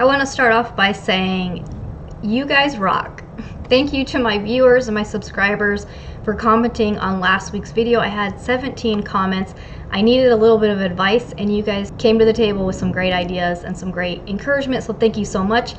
I want to start off by saying you guys rock. Thank you to my viewers and my subscribers for commenting on last week's video. I had 17 comments. I needed a little bit of advice and you guys came to the table with some great ideas and some great encouragement, so thank you so much.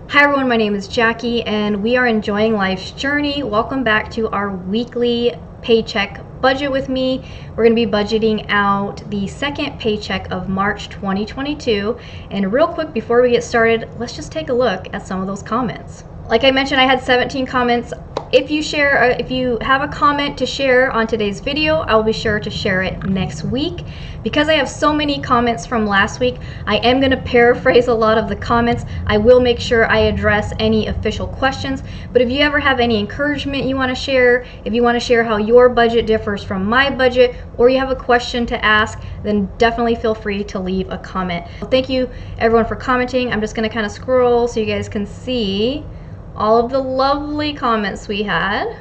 Hi everyone, my name is Jackie and we are enjoying life's journey. Welcome back to our weekly paycheck budget with me. We're going to be budgeting out the second paycheck of March 2022. And real quick before we get started, let's just take a look at some of those comments. Like I mentioned, I had 17 comments. If you have a comment to share on today's video, I will be sure to share it next week. Because I have so many comments from last week, I am going to paraphrase a lot of the comments. I will make sure I address any official questions. But if you ever have any encouragement you want to share, if you want to share how your budget differs from my budget, or you have a question to ask, then definitely feel free to leave a comment. Thank you everyone for commenting. I'm just going to kind of scroll so you guys can see all of the lovely comments we had.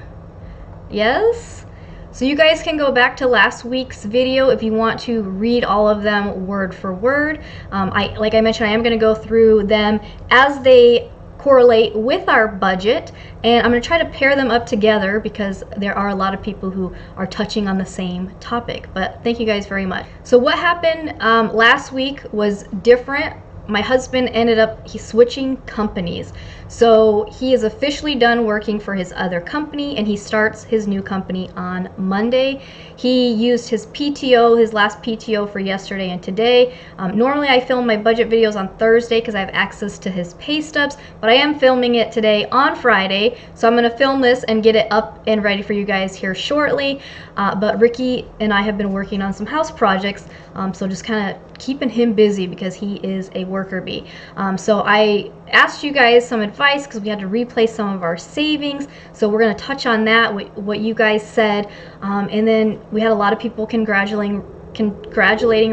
Yes, so you guys can go back to last week's video if you want to read all of them word for word. Like I mentioned, I am going to go through them as they correlate with our budget, and I'm going to try to pair them up together because there are a lot of people who are touching on the same topic. But thank you guys very much. So what happened last week was different. My husband ended up switching companies. So he is officially done working for his other company and he starts his new company on Monday. He used his PTO, his last PTO for yesterday and today. Normally I film my budget videos on Thursday because I have access to his pay stubs, but I am filming it today on Friday. So I'm going to film this and get it up and ready for you guys here shortly. But Ricky and I have been working on some house projects, so just kind of keeping him busy because he is a worker bee. So I asked you guys some advice because we had to replace some of our savings, so we're going to touch on that, what you guys said, and then we had a lot of people congratulating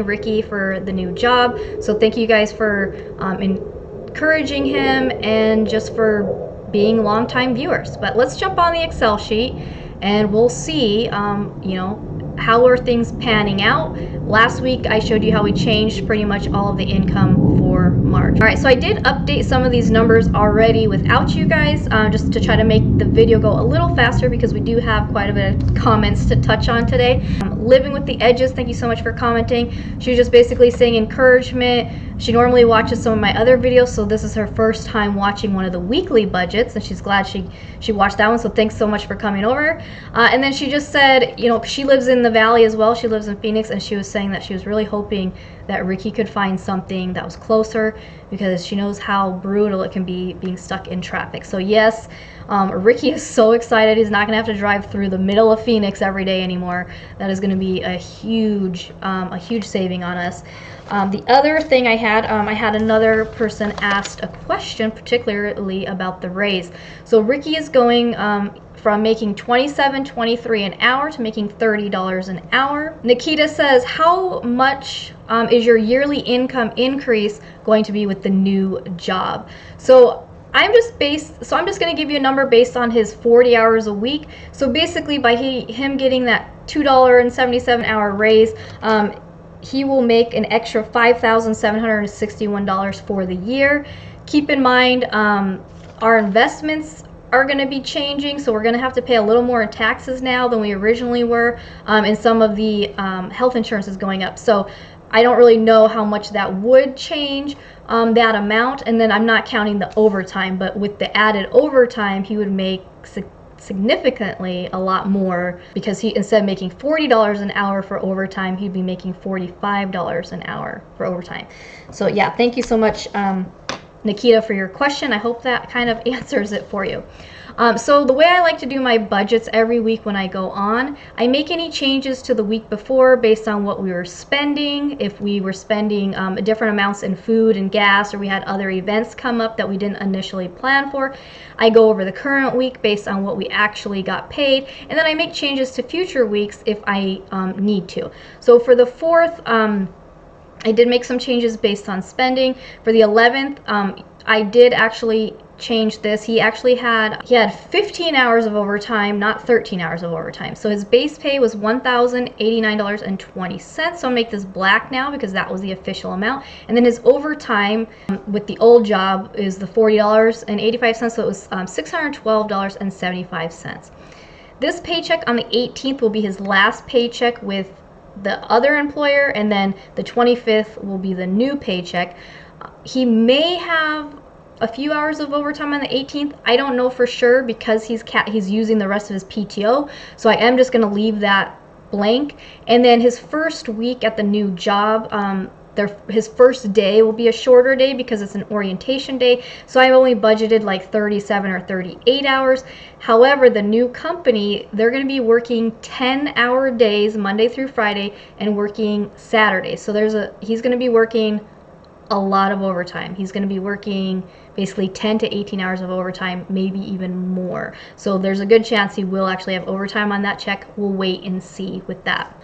Ricky for the new job, so thank you guys for encouraging him and just for being longtime viewers. But let's jump on the Excel sheet and we'll see you know, how are things panning out. Last week I showed you how we changed pretty much all of the income for March. All right, so I did update some of these numbers already without you guys, just to try to make the video go a little faster because we do have quite a bit of comments to touch on today. Living with the Edges, thank you so much for commenting. She was just basically saying encouragement. She normally watches some of my other videos, so this is her first time watching one of the weekly budgets, and she's glad she watched that one, so thanks so much for coming over. And then she just said, you know, she lives in the Valley as well. She lives in Phoenix, and she was saying that she was really hoping that Ricky could find something that was closer because she knows how brutal it can be being stuck in traffic. So yes, Ricky is so excited. He's not going to have to drive through the middle of Phoenix every day anymore. That is going to be a huge saving on us. The other thing I had another person asked a question particularly about the raise. So Ricky is going from making $27.23 an hour to making $30 an hour. Nikita says, how much is your yearly income increase going to be with the new job? So I'm just going to give you a number based on his 40 hours a week. So basically by him getting that $2.77 hour raise, he will make an extra $5,761 for the year. Keep in mind, our investments are going to be changing, so we're going to have to pay a little more in taxes now than we originally were, and some of the health insurance is going up. So I don't really know how much that would change that amount, and then I'm not counting the overtime, but with the added overtime he would make significantly a lot more because he, instead of making $40 an hour for overtime, he'd be making $45 an hour for overtime. So yeah, thank you so much Nikita for your question. I hope that kind of answers it for you. So the way I like to do my budgets every week when I go on, I make any changes to the week before based on what we were spending. If we were spending different amounts in food and gas, or we had other events come up that we didn't initially plan for, I go over the current week based on what we actually got paid, and then I make changes to future weeks if I need to. So for the 4th, I did make some changes based on spending. For the 11th, I did actually changed this. He had 15 hours of overtime, not 13 hours of overtime. So his base pay was $1,089.20. So I'll make this black now because that was the official amount. And then his overtime with the old job is the $40.85. So it was $612.75. This paycheck on the 18th will be his last paycheck with the other employer, and then the 25th will be the new paycheck. He may have a few hours of overtime on the 18th. I don't know for sure because he's using the rest of his PTO. So I am just going to leave that blank. And then his first week at the new job, his first day will be a shorter day because it's an orientation day. So I've only budgeted like 37 or 38 hours. However, the new company, they're going to be working 10-hour days Monday through Friday and working Saturdays. So he's going to be working a lot of overtime. He's going to be working basically 10 to 18 hours of overtime, maybe even more. So there's a good chance he will actually have overtime on that check. We'll wait and see with that.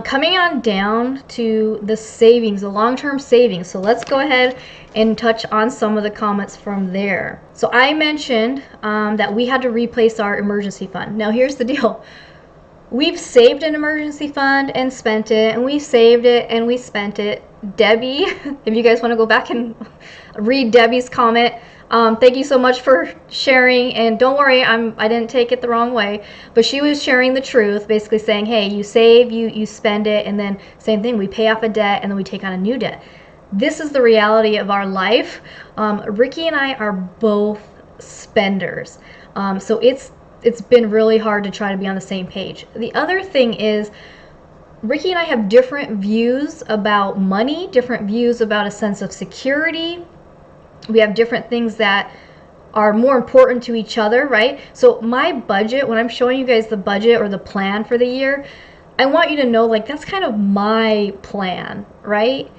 Coming on down to the savings, the long-term savings. So let's go ahead and touch on some of the comments from there. So I mentioned that we had to replace our emergency fund. Now here's the deal. We've saved an emergency fund and spent it, and we saved it and we spent it. Debbie, if you guys want to go back and read Debbie's comment, thank you so much for sharing, and don't worry, I didn't take it the wrong way, but she was sharing the truth, basically saying, hey, you save, you spend it, and then same thing, we pay off a debt and then we take on a new debt. This is the reality of our life. Ricky and I are both spenders, so it's been really hard to try to be on the same page. The other thing is, Ricky and I have different views about money, different views about a sense of security. We have different things that are more important to each other, right? So my budget, when I'm showing you guys the budget or the plan for the year, I want you to know, like, that's kind of my plan, right?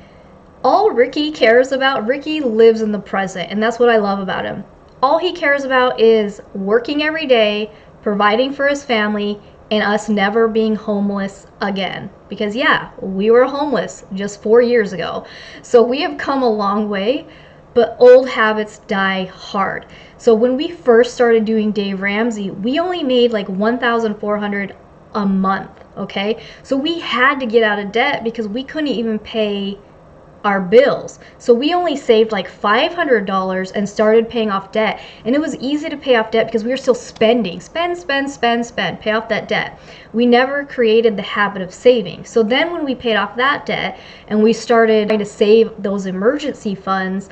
All Ricky cares about, Ricky lives in the present, and that's what I love about him. All he cares about is working every day, providing for his family, and us never being homeless again. Because yeah, we were homeless just 4 years ago. So we have come a long way, but old habits die hard. So when we first started doing Dave Ramsey, we only made like $1,400 a month, okay? So we had to get out of debt because we couldn't even pay our bills. So we only saved like $500 and started paying off debt. And it was easy to pay off debt because we were still spending. Spend, pay off that debt. We never created the habit of saving. So then when we paid off that debt and we started trying to save those emergency funds,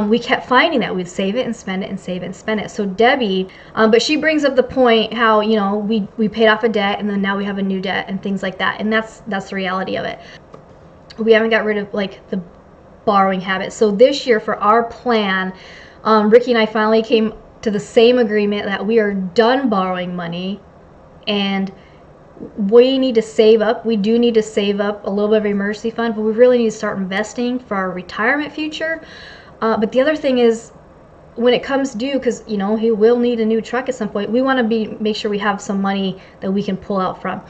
we kept finding that we'd save it and spend it and save it and spend it. So Debbie, but she brings up the point how, you know, we paid off a debt and then now we have a new debt and things like that. And that's the reality of it. We haven't got rid of like the borrowing habit. So this year for our plan, Ricky and I finally came to the same agreement that we are done borrowing money and we need to save up. We do need to save up a little bit of emergency fund, but we really need to start investing for our retirement future. But the other thing is, when it comes due, because you know he will need a new truck at some point, we want to make sure we have some money that we can pull out from.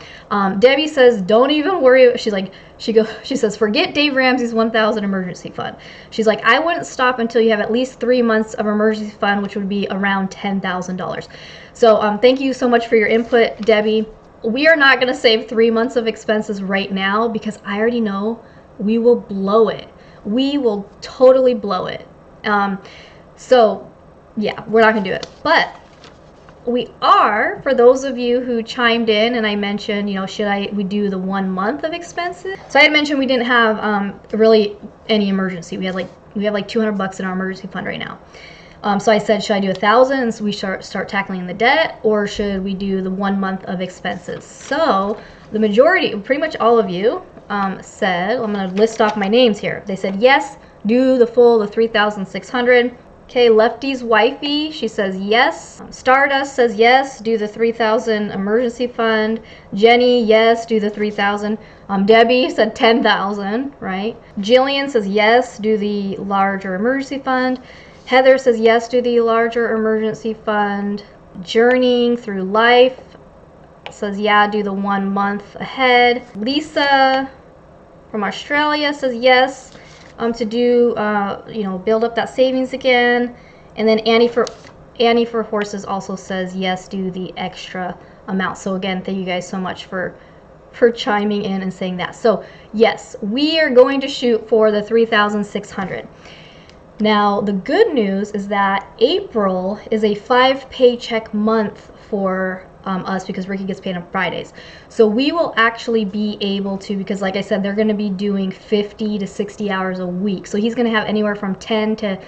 Debbie says, don't even worry. She's like, she says, forget Dave Ramsey's 1,000 emergency fund. She's like, I wouldn't stop until you have at least 3 months of emergency fund, which would be around $10,000. So thank you so much for your input, Debbie. We are not going to save 3 months of expenses right now because I already know we will blow it. We will totally blow it. So yeah, we're not gonna do it, but we are, for those of you who chimed in and I mentioned, you know, we do the 1 month of expenses? So I had mentioned we didn't have really any emergency. We have like $200 in our emergency fund right now. So I said, should I do 1,000 and so we start tackling the debt, or should we do the 1 month of expenses? So the majority, pretty much all of you said, I'm gonna list off my names here. They said, yes, do the 3,600. Okay, Lefty's wifey, she says yes. Stardust says yes, do the 3,000 emergency fund. Jenny, yes, do the 3,000. Debbie said 10,000, right? Jillian says yes, do the larger emergency fund. Heather says yes, do the larger emergency fund. Journeying Through Life says yeah, do the 1 month ahead. Lisa from Australia says yes, to do, build up that savings again. And then Annie for Horses also says yes, do the extra amount. So again, thank you guys so much for chiming in and saying that. So yes, we are going to shoot for the 3,600. Now the good news is that April is a 5 paycheck month for us, because Ricky gets paid on Fridays. So we will actually be able to, because like I said, they're going to be doing 50 to 60 hours a week. So he's going to have anywhere from 10 to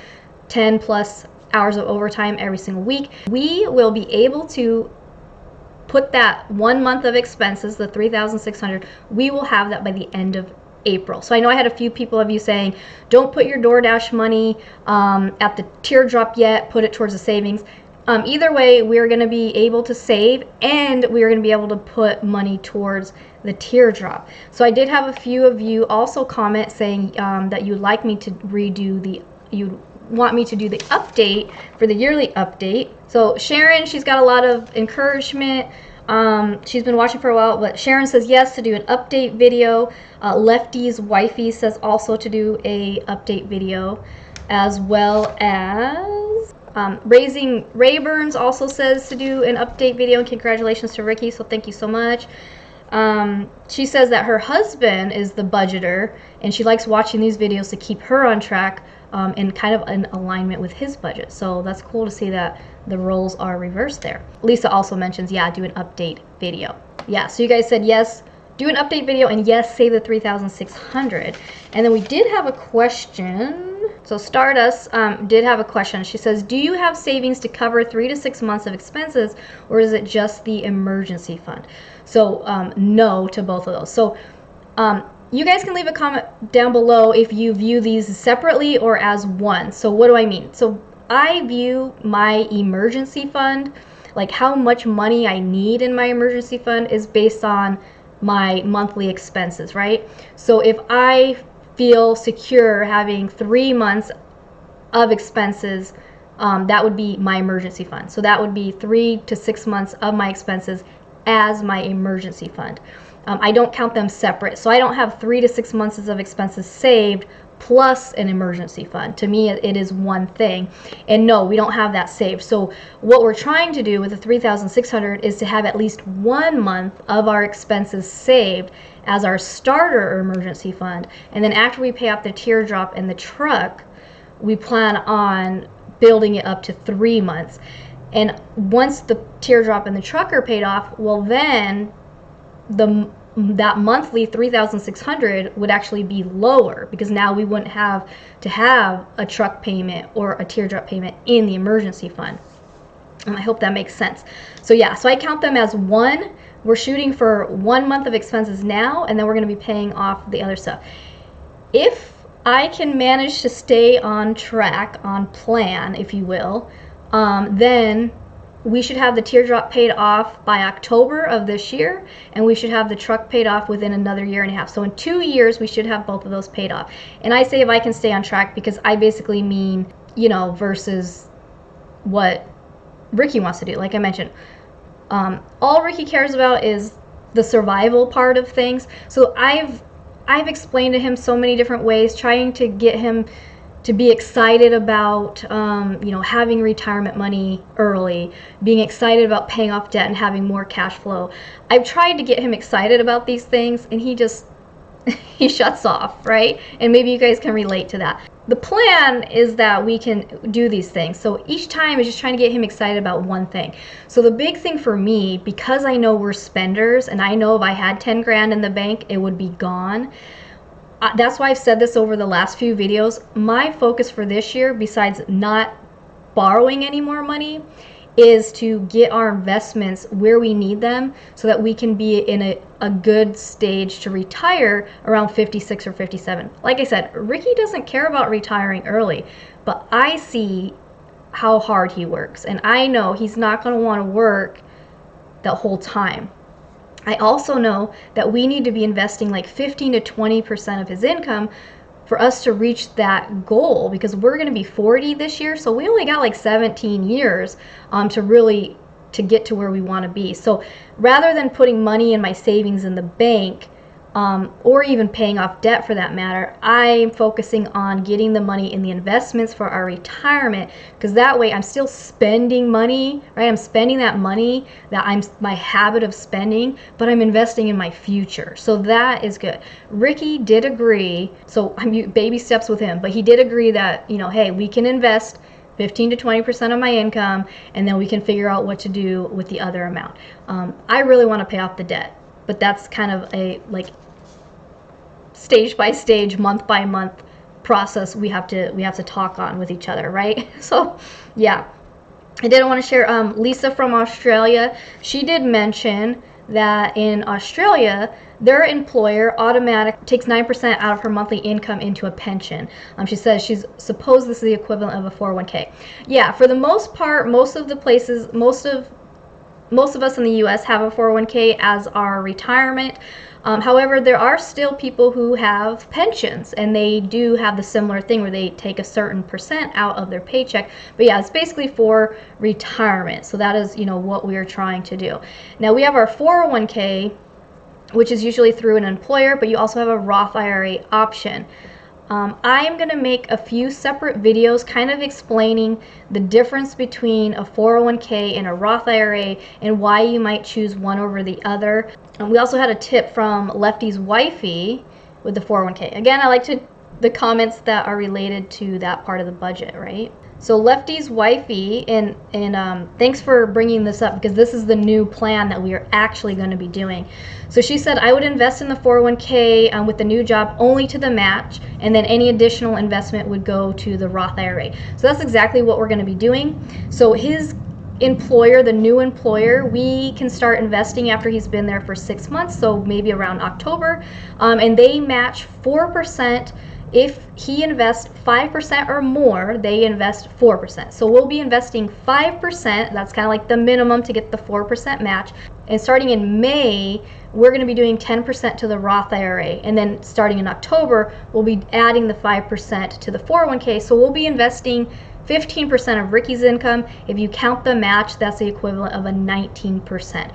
10 plus hours of overtime every single week. We will be able to put that 1 month of expenses, the 3,600, we will have that by the end of April. So I know I had a few people of you saying, don't put your DoorDash money at the teardrop yet, put it towards the savings. Either way, we're going to be able to save, and we're going to be able to put money towards the teardrop. So I did have a few of you also comment saying that you'd like me to you want me to do the update for the yearly update. So Sharon, she's got a lot of encouragement. She's been watching for a while, but Sharon says yes to do an update video. Lefty's wifey says also to do a update video, as well as Raising Rayburns also says to do an update video, and congratulations to Ricky, so thank you so much. She says that her husband is the budgeter, and she likes watching these videos to keep her on track and kind of in alignment with his budget. So that's cool to see that the roles are reversed there. Lisa also mentions, yeah, do an update video. Yeah, so you guys said yes, do an update video, and yes, save the 3,600. And then we did have a question. So Stardust did have a question. She says, do you have savings to cover 3 to 6 months of expenses, or is it just the emergency fund? So no to both of those. So you guys can leave a comment down below if you view these separately or as one. So what do I mean? So I view my emergency fund, like how much money I need in my emergency fund, is based on my monthly expenses, right? So if I feel secure having 3 months of expenses, that would be my emergency fund. So that would be 3 to 6 months of my expenses as my emergency fund. I don't count them separate. So I don't have 3 to 6 months of expenses saved plus an emergency fund. To me, it is one thing. And no, we don't have that saved. So what we're trying to do with the 3,600 is to have at least 1 month of our expenses saved as our starter emergency fund. And then after we pay off the teardrop and the truck, we plan on building it up to 3 months. And once the teardrop and the truck are paid off, well, then that monthly 3,600 would actually be lower, because now we wouldn't have to have a truck payment or a teardrop payment in the emergency fund. And I hope that makes sense. So yeah, so I count them as one. We're shooting for 1 month of expenses now, and then we're going to be paying off the other stuff. If I can manage to stay on track, on plan, if you will, then we should have the teardrop paid off by October of this year, and we should have the truck paid off within another 1.5 years. So in 2 years, we should have both of those paid off. And I say if I can stay on track, because I basically mean, you know, versus what Ricky wants to do. Like I mentioned, all Ricky cares about is the survival part of things. So I've explained to him so many different ways, trying to get him to be excited about having retirement money early, being excited about paying off debt and having more cash flow. I've tried to get him excited about these things, and he just he shuts off, right? And maybe you guys can relate to that. The plan is that we can do these things. So each time is just trying to get him excited about one thing. So the big thing for me, because I know we're spenders, and I know if I had 10 grand in the bank, it would be gone. That's why I've said this over the last few videos. My focus for this year, besides not borrowing any more money, is to get our investments where we need them so that we can be in a good stage to retire around 56 or 57. Like I said, Ricky doesn't care about retiring early, but I see how hard he works, and I know he's not going to want to work the whole time. I also know that we need to be investing like 15 to 20% of his income for us to reach that goal, because we're going to be 40 this year, so we only got like 17 years to get to where we want to be. So rather than putting money in my savings in the bank, or even paying off debt for that matter. I'm focusing on getting the money in the investments for our retirement, because that way I'm still spending money, right? I'm spending that money that I'm my habit of spending, but I'm investing in my future. So that is good. Ricky did agree, so I'm baby steps with him, but he did agree that, you know, hey, we can invest 15 to 20% of my income, and then we can figure out what to do with the other amount. I really want to pay off the debt, but that's kind of a like stage by stage, month by month process we have to talk on with each other, right? So yeah, I did want to share Lisa from Australia. She did mention that in Australia their employer automatic takes 9% out of her monthly income into a pension. She says she's supposed this is the equivalent of a 401k. Yeah, for the most part, most of the places, most of us in the US have a 401k as our retirement. However, there are still people who have pensions, and they do have the similar thing where they take a certain percent out of their paycheck. But yeah, it's basically for retirement. So that is, you know, what we are trying to do. Now we have our 401k, which is usually through an employer, but you also have a Roth IRA option. I am going to make a few separate videos kind of explaining the difference between a 401k and a Roth IRA and why you might choose one over the other. We also had a tip from Lefty's Wifey with the 401k. Again, I like the comments that are related to that part of the budget, right? So Lefty's Wifey, and thanks for bringing this up, because this is the new plan that we are actually going to be doing. So she said, I would invest in the 401k with the new job only to the match, and then any additional investment would go to the Roth IRA. So that's exactly what we're going to be doing. So his employer, the new employer, we can start investing after he's been there for 6 months, so maybe around October, and they match 4%. If he invests 5% or more, they invest 4%. So we'll be investing 5%. That's kind of like the minimum to get the 4% match. And starting in May, we're going to be doing 10% to the Roth IRA. And then starting in October, we'll be adding the 5% to the 401k. So we'll be investing 15% of Ricky's income. If you count the match, that's the equivalent of a 19%.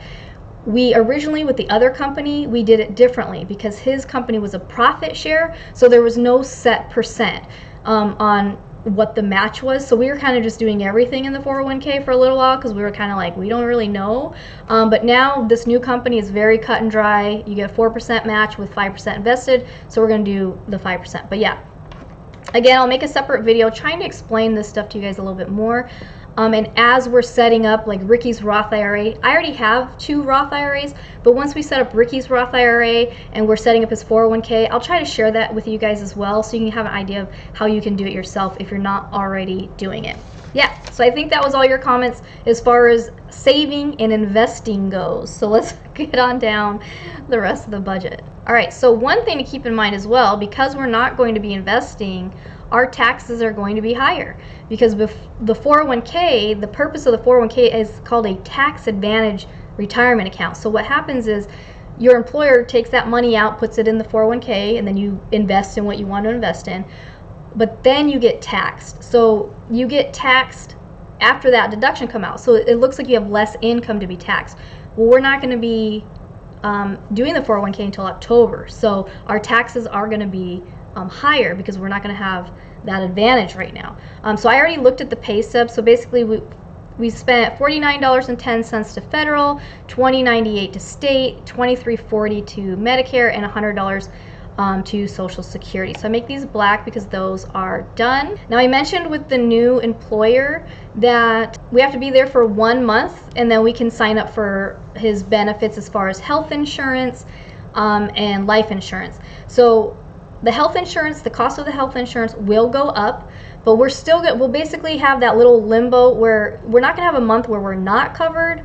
We originally, with the other company, we did it differently because his company was a profit share, so there was no set percent on what the match was. So we were kind of just doing everything in the 401k for a little while because we were kind of like, we don't really know. But now this new company is very cut and dry. You get a 4% match with 5% invested, so we're going to do the 5%. But yeah, again, I'll make a separate video trying to explain this stuff to you guys a little bit more. And as we're setting up like Ricky's Roth IRA, I already have 2 Roth IRAs, but once we set up Ricky's Roth IRA and we're setting up his 401k, I'll try to share that with you guys as well so you can have an idea of how you can do it yourself if you're not already doing it. Yeah, so I think that was all your comments as far as saving and investing goes. So let's get on down the rest of the budget. All right, so one thing to keep in mind as well, because we're not going to be investing, our taxes are going to be higher because the 401k, the purpose of the 401k is called a tax advantage retirement account. So what happens is your employer takes that money out, puts it in the 401k, and then you invest in what you want to invest in, but then you get taxed. So you get taxed after that deduction come out. So it looks like you have less income to be taxed. Well, we're not going to be doing the 401k until October. So our taxes are going to be higher because we're not going to have that advantage right now. So I already looked at the pay stub. So basically we spent $49.10 to federal, $20.98 to state, $23.40 to Medicare, and $100 to Social Security. So I make these black because those are done. Now I mentioned with the new employer that we have to be there for 1 month and then we can sign up for his benefits as far as health insurance and life insurance. So the health insurance, the cost of the health insurance will go up, but we'll basically have that little limbo where we're not gonna have a month where we're not covered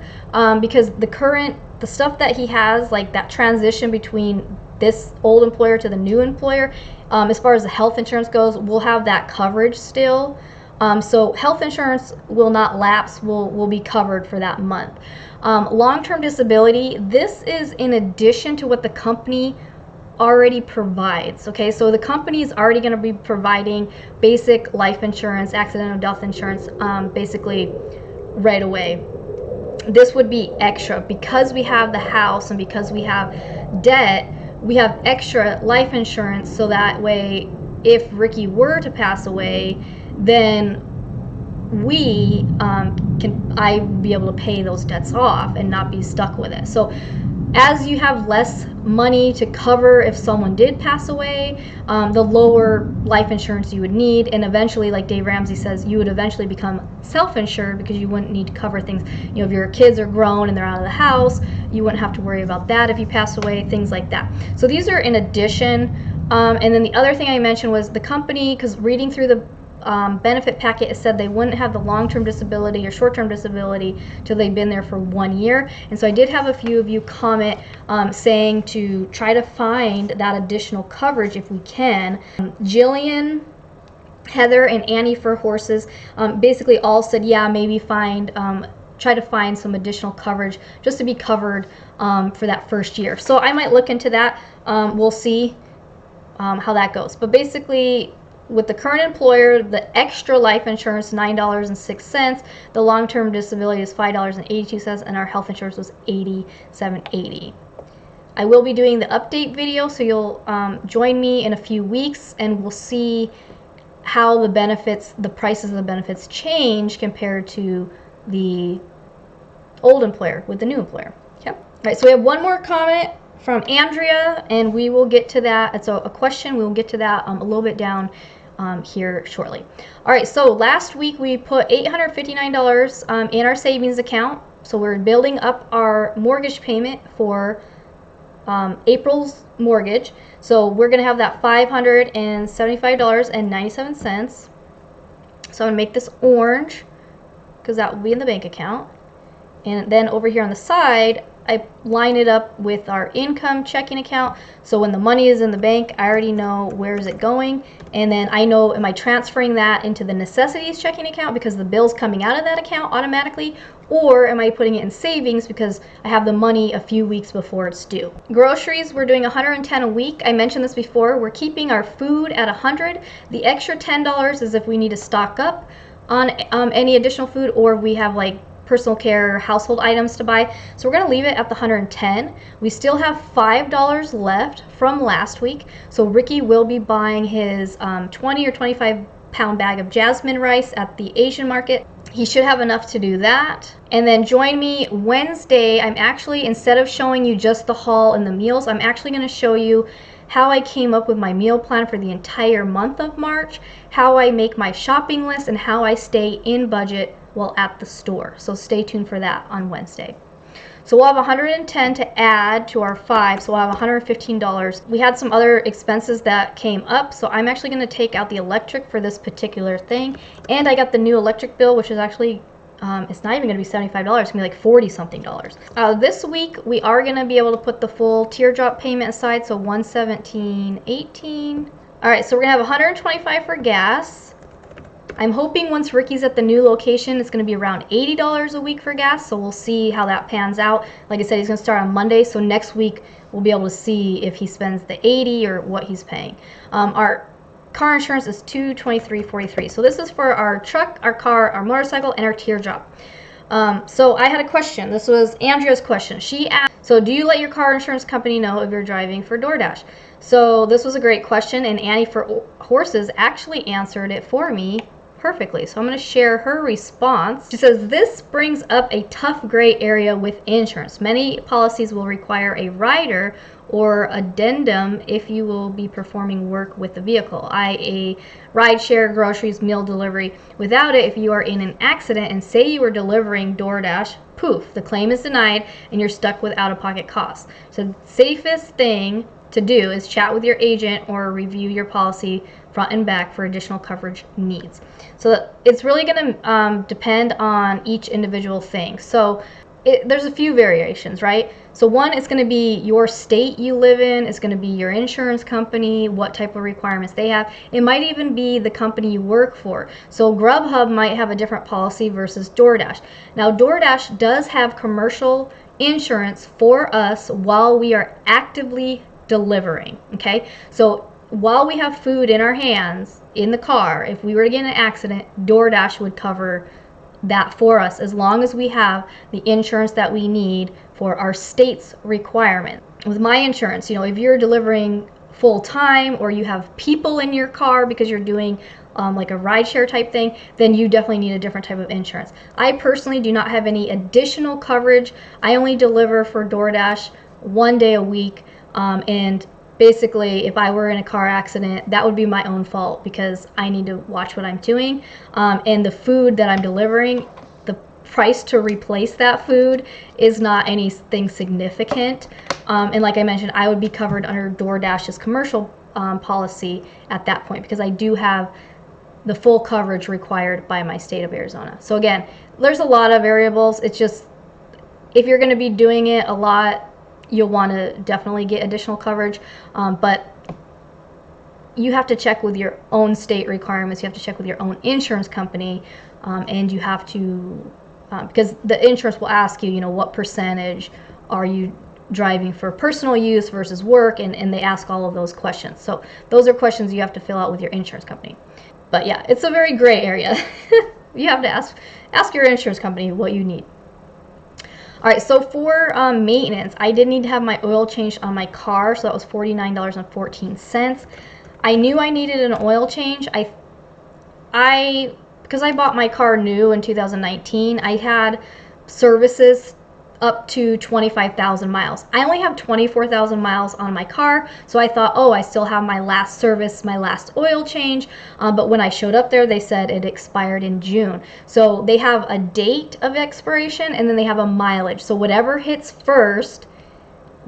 because the stuff that he has, like that transition between this old employer to the new employer, as far as the health insurance goes, we'll have that coverage still. So health insurance will not lapse, will be covered for that month. Long-term disability, this is in addition to what the company already provides. Okay, so the company is already going to be providing basic life insurance, accidental death insurance, basically right away. This would be extra because we have the house and because we have debt. we have extra life insurance, so that way if Ricky were to pass away, then I'd be able to pay those debts off and not be stuck with it. So as you have less money to cover if someone did pass away, the lower life insurance you would need, and eventually, like Dave Ramsey says, you would eventually become self-insured because you wouldn't need to cover things. If your kids are grown and they're out of the house, you wouldn't have to worry about that if you pass away, things like that. So these are in addition. And then the other thing I mentioned was the company, because reading through the benefit packet, it said they wouldn't have the long-term disability or short-term disability till they've been there for 1 year. And so I did have a few of you comment saying to try to find that additional coverage if we can. Jillian, Heather, and Annie for horses basically all said, yeah, maybe try to find some additional coverage just to be covered for that first year. So I might look into that. We'll see how that goes. But basically, with the current employer, the extra life insurance $9.06, the long-term disability is $5.82, and our health insurance was $87.80. I will be doing the update video, so you'll join me in a few weeks, and we'll see how the prices of the benefits change compared to the old employer with the new employer. Okay. All right. So we have one more comment from Andrea, and we will get to that. It's a question. We will get to that a little bit down here shortly. All right, so last week we put $859 in our savings account. So we're building up our mortgage payment for April's mortgage. So we're going to have that $575.97. So I'm going to make this orange because that will be in the bank account. And then over here on the side, I line it up with our income checking account. So when the money is in the bank, I already know where is it going. And then I know, am I transferring that into the necessities checking account because the bill's coming out of that account automatically, or am I putting it in savings because I have the money a few weeks before it's due. Groceries, we're doing $110 a week. I mentioned this before. We're keeping our food at $100. The extra $10 is if we need to stock up on any additional food, or we have like personal care, household items to buy. So we're going to leave it at the $110. We still have $5 left from last week. So Ricky will be buying his 20 or 25 pound bag of jasmine rice at the Asian market. He should have enough to do that. And then join me Wednesday. I'm actually, instead of showing you just the haul and the meals, I'm actually going to show you how I came up with my meal plan for the entire month of March, how I make my shopping list, and how I stay in budget while at the store. So stay tuned for that on Wednesday. So we'll have $110 to add to our $5, so we'll have $115. We had some other expenses that came up, so I'm actually going to take out the electric for this particular thing. And I got the new electric bill, which is actually it's not even going to be $75. It's going to be like $40-something. This week, we are going to be able to put the full teardrop payment aside, so $117.18. All right, so we're going to have $125 for gas. I'm hoping once Ricky's at the new location, it's going to be around $80 a week for gas, so we'll see how that pans out. Like I said, he's going to start on Monday, so next week we'll be able to see if he spends the $80 or what he's paying. Our car insurance is $223.43. So this is for our truck, our car, our motorcycle, and our teardrop. So I had a question. This was Andrea's question. She asked, so do you let your car insurance company know if you're driving for Doordash? So this was a great question, and Annie for Horses actually answered it for me perfectly. So I'm going to share her response. She says, this brings up a tough gray area with insurance. Many policies will require a rider or addendum if you will be performing work with the vehicle, i.e. ride share, groceries, meal delivery. Without it, if you are in an accident and say you are delivering DoorDash, poof, the claim is denied and you're stuck with out-of-pocket costs. So the safest thing to do is chat with your agent or review your policy front and back for additional coverage needs. So it's really going to depend on each individual thing. So there's a few variations, right? So one is going to be your state you live in. It's going to be your insurance company, what type of requirements they have. It might even be the company you work for. So Grubhub might have a different policy versus DoorDash. Now DoorDash does have commercial insurance for us while we are actively delivering, okay? So while we have food in our hands in the car, if we were to get in an accident, DoorDash would cover that for us as long as we have the insurance that we need for our state's requirement. with my insurance, you know, if you're delivering full time or you have people in your car because you're doing like a rideshare type thing, then you definitely need a different type of insurance. I personally do not have any additional coverage. I only deliver for DoorDash 1 day a week, and basically if I were in a car accident, that would be my own fault because I need to watch what I'm doing, and the food that I'm delivering, the price to replace that food is not anything significant, and like I mentioned, I would be covered under DoorDash's commercial policy at that point because I do have the full coverage required by my state of Arizona. So again, there's a lot of variables. It's just, if you're going to be doing it a lot, you'll want to definitely get additional coverage, but you have to check with your own state requirements. You have to check with your own insurance company, and you have to, because the insurance will ask you, you know, what percentage are you driving for personal use versus work, and they ask all of those questions. So those are questions you have to fill out with your insurance company. But yeah, it's a very gray area. You have to ask your insurance company what you need. All right, so for maintenance, I did need to have my oil changed on my car, so that was $49.14. I knew I needed an oil change. Because I bought my car new in 2019, I had services up to 25,000 miles. I only have 24,000 miles on my car, so I thought, oh, I still have my last service, my last oil change, but when I showed up there, they said it expired in June. So they have a date of expiration, and then they have a mileage. So whatever hits first,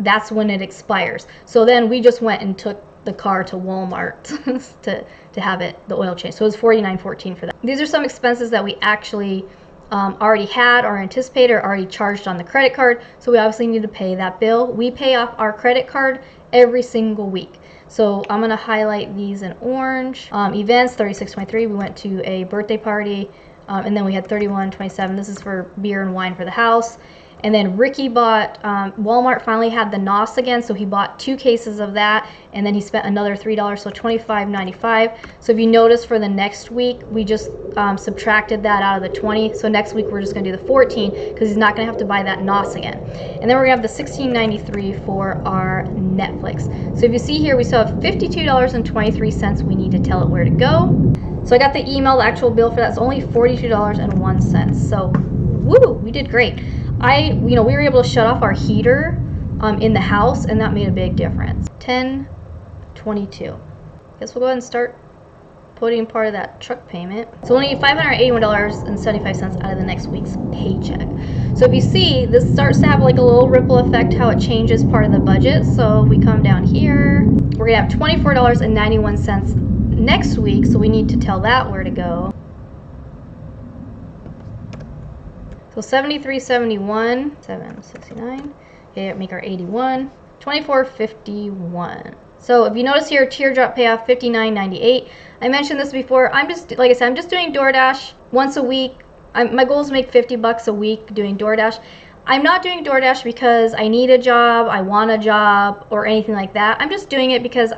that's when it expires. So then we just went and took the car to Walmart to have the oil change. So it was $49.14 for that. These are some expenses that we actually already had or anticipated or already charged on the credit card, so we obviously need to pay that bill. We pay off our credit card every single week. So I'm going to highlight these in orange. Events, 36.23, we went to a birthday party, and then we had 31.27. This is for beer and wine for the house. And then Ricky bought, Walmart finally had the NOS again, so he bought 2 cases of that, and then he spent another $3, so $25.95. So if you notice, for the next week, we just subtracted that out of the 20. So next week we're just going to do the 14 because he's not going to have to buy that NOS again. And then we're going to have the $16.93 for our Netflix. So if you see here, we still have $52.23. We need to tell it where to go. So I got the email, the actual bill for that. It's only $42.01. So woo, we did great. We were able to shut off our heater in the house, and that made a big difference. $10.22. Guess we'll go ahead and start putting part of that truck payment. So we'll need $581.75 out of the next week's paycheck. So if you see, this starts to have like a little ripple effect how it changes part of the budget. So we come down here, we're gonna have $24.91 next week, so we need to tell that where to go. So 73.71, 769. Okay, make our 81. 24.51. So if you notice here, teardrop payoff $59.98. I mentioned this before. I'm just, like I said, I'm just doing DoorDash once a week. My goal is to make $50 a week doing DoorDash. I'm not doing DoorDash because I need a job, I want a job, or anything like that. I'm just doing it because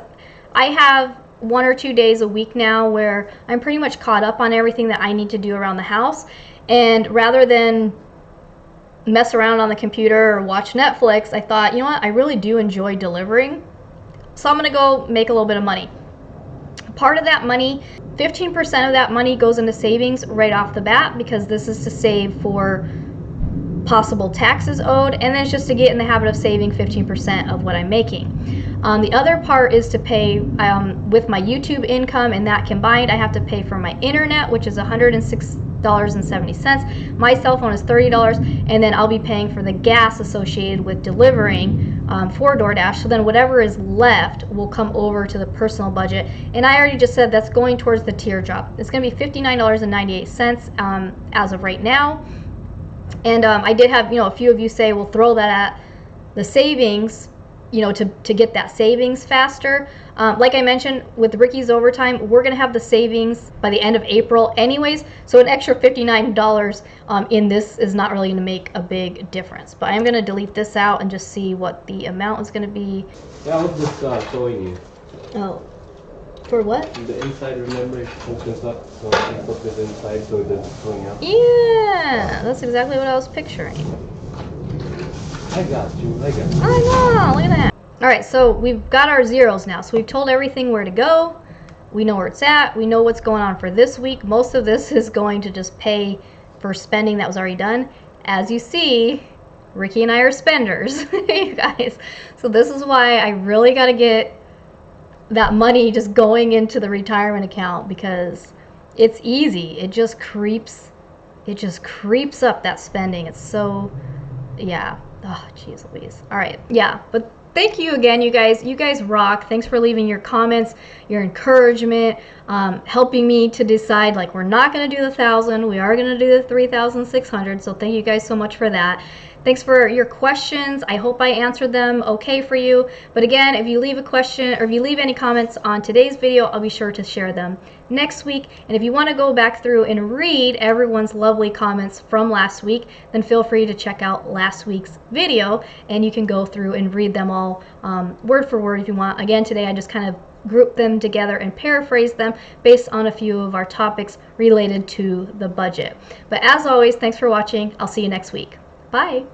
I have 1 or 2 days a week now where I'm pretty much caught up on everything that I need to do around the house. And rather than mess around on the computer or watch Netflix, I thought, you know what, I really do enjoy delivering, so I'm gonna go make a little bit of money. Part of that money, 15% of that money goes into savings right off the bat, because this is to save for possible taxes owed, and then it's just to get in the habit of saving 15% of what I'm making. The other part is to pay with my YouTube income, and that combined, I have to pay for my internet, which is $106.70. My cell phone is $30, and then I'll be paying for the gas associated with delivering for DoorDash. So then whatever is left will come over to the personal budget, and I already just said that's going towards the teardrop. It's going to be $59.98 as of right now. And I did have, a few of you say, well, throw that at the savings, to get that savings faster. Like I mentioned, with Ricky's overtime, we're going to have the savings by the end of April anyways, so an extra $59 in this is not really going to make a big difference. But I'm going to delete this out and just see what the amount is going to be. Yeah, I was just showing you. Oh, for what? The inside, remember, it opens up, so I put this inside so it doesn't swing out. Yeah, that's exactly what I was picturing. I got you. I know, look at that. All right, so we've got our zeros now. So we've told everything where to go. We know where it's at. We know what's going on for this week. Most of this is going to just pay for spending that was already done. As you see, Ricky and I are spenders, you guys. So this is why I really got to get that money just going into the retirement account, because it's easy. It just creeps up that spending. It's so, yeah. Oh, jeez Louise. All right. Yeah, but thank you again, you guys. You guys rock. Thanks for leaving your comments, your encouragement, helping me to decide, like, we're not going to do the 1,000. We are going to do the 3,600. So thank you guys so much for that. Thanks for your questions. I hope I answered them okay for you. But again, if you leave a question or if you leave any comments on today's video, I'll be sure to share them next week. And if you want to go back through and read everyone's lovely comments from last week, then feel free to check out last week's video and you can go through and read them all word for word if you want. Again, today I just kind of grouped them together and paraphrased them based on a few of our topics related to the budget. But as always, thanks for watching. I'll see you next week. Bye.